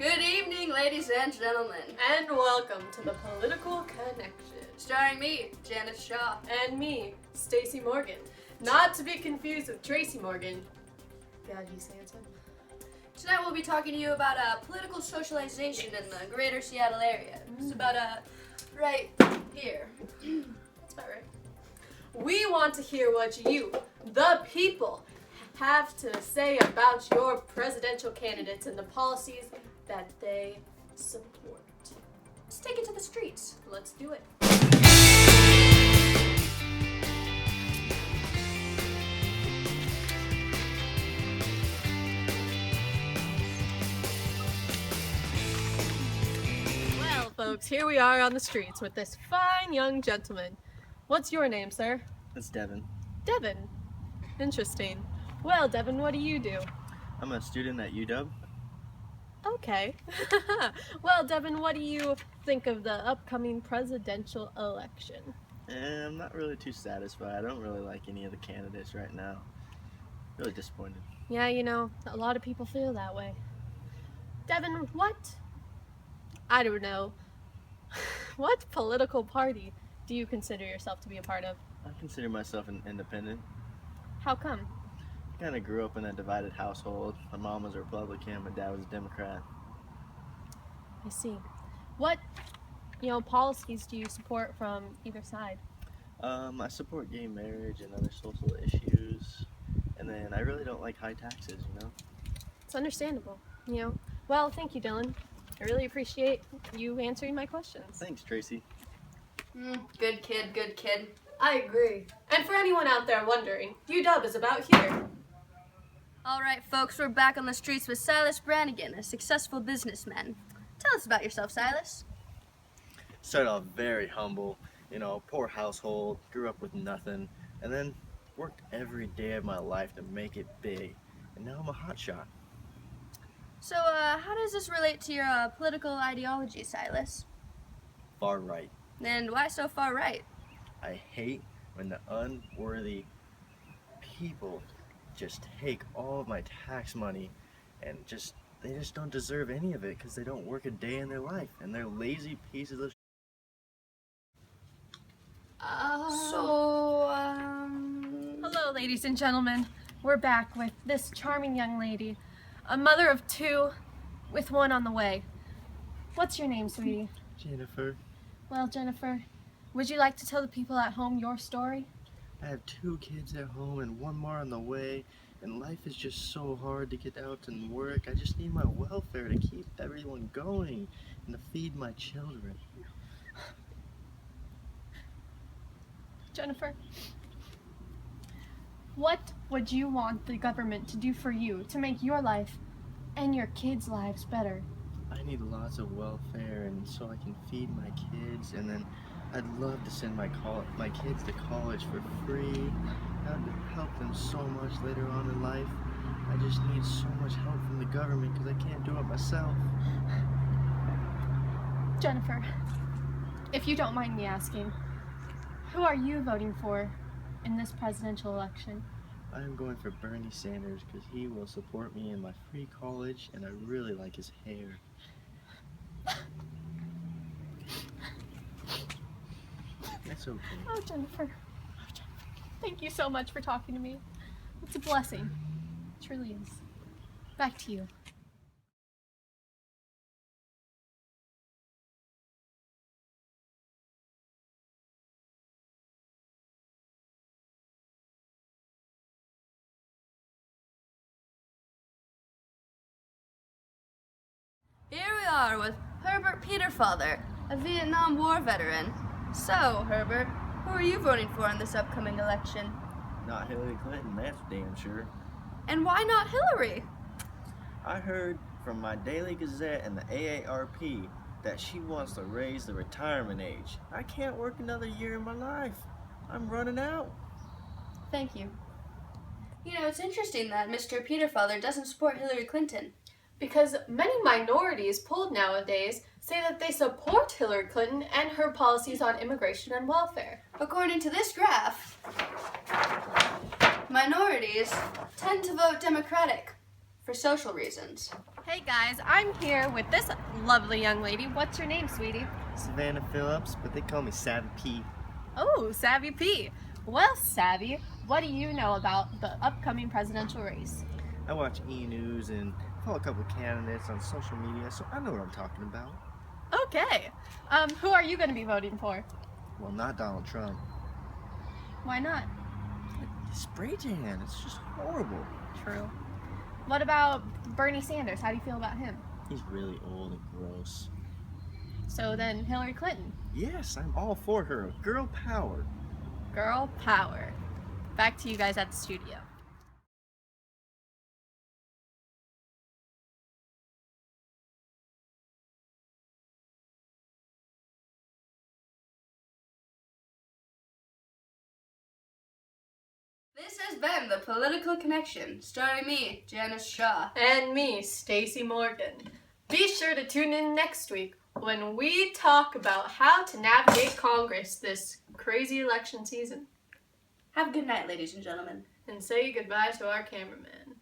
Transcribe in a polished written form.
Good evening, ladies and gentlemen. And welcome to the Political Connection. Starring me, Janice Shaw. And me, Stacey Morgan. Not to be confused with Tracy Morgan. God, he's handsome. Tonight we'll be talking to you about political socialization in the greater Seattle area. It's about right here. That's about right. We want to hear what you, the people, have to say about your presidential candidates and the policies that they support. Let's take it to the streets. Let's do it. Well, folks, here we are on the streets with this fine young gentleman. What's your name, sir? It's Devin. Devin. Interesting. Well, Devin, what do you do? I'm a student at UW. Okay. Well, Devin, what do you think of the upcoming presidential election? I'm not really too satisfied. I don't really like any of the candidates right now. Really disappointed. Yeah, a lot of people feel that way. Devin, I don't know, what political party do you consider yourself to be a part of? I consider myself an independent. How come? I kind of grew up in a divided household. My mom was a Republican, my dad was a Democrat. I see. What, policies do you support from either side? I support gay marriage and other social issues. And then I really don't like high taxes, It's understandable, Well, thank you, Dylan. I really appreciate you answering my questions. Thanks, Tracy. Good kid, good kid. I agree. And for anyone out there wondering, UW is about here. All right, folks, we're back on the streets with Silas Brannigan, a successful businessman. Tell us about yourself, Silas. Started off very humble, poor household, grew up with nothing, and then worked every day of my life to make it big. And now I'm a hotshot. So, how does this relate to your political ideology, Silas? Far right. And why so far right? I hate when the unworthy people just take all of my tax money and they just don't deserve any of it because they don't work a day in their life and they're lazy pieces of Hello, ladies and gentlemen. We're back with this charming young lady, a mother of two with one on the way. What's your name, sweetie? Jennifer. Well, Jennifer, would you like to tell the people at home your story? I have 2 kids at home and 1 more on the way, and life is just so hard to get out and work. I just need my welfare to keep everyone going and to feed my children. Jennifer, what would you want the government to do for you to make your life and your kids' lives better? I need lots of welfare and so I can feed my kids, and then I'd love to send my kids to college for free. That would help them so much later on in life. I just need so much help from the government because I can't do it myself. Jennifer, if you don't mind me asking, who are you voting for in this presidential election? I'm going for Bernie Sanders because he will support me in my free college, and I really like his hair. That's okay. Oh, Jennifer. Thank you so much for talking to me. It's a blessing. It truly is. Back to you. Here we are with Herbert Peterfather, a Vietnam War veteran. So, Herbert, who are you voting for in this upcoming election? Not Hillary Clinton, that's damn sure. And why not Hillary? I heard from my Daily Gazette and the AARP that she wants to raise the retirement age. I can't work another year in my life. I'm running out. Thank you. It's interesting that Mr. Peterfather doesn't support Hillary Clinton. Because many minorities polled nowadays say that they support Hillary Clinton and her policies on immigration and welfare. According to this graph, minorities tend to vote Democratic for social reasons. Hey guys, I'm here with this lovely young lady. What's your name, sweetie? Savannah Phillips, but they call me Savvy P. Oh, Savvy P. Well, Savvy, what do you know about the upcoming presidential race? I watch E! News and follow a couple candidates on social media, so I know what I'm talking about. Okay. Who are you going to be voting for? Well, not Donald Trump. Why not? Spray tan, it's just horrible. True. What about Bernie Sanders? How do you feel about him? He's really old and gross. So then Hillary Clinton. Yes, I'm all for her. Girl power. Girl power. Back to you guys at the studio. This has been The Political Connection, starring me, Janice Shaw. And me, Stacy Morgan. Be sure to tune in next week when we talk about how to navigate Congress this crazy election season. Have a good night, ladies and gentlemen. And say goodbye to our cameraman.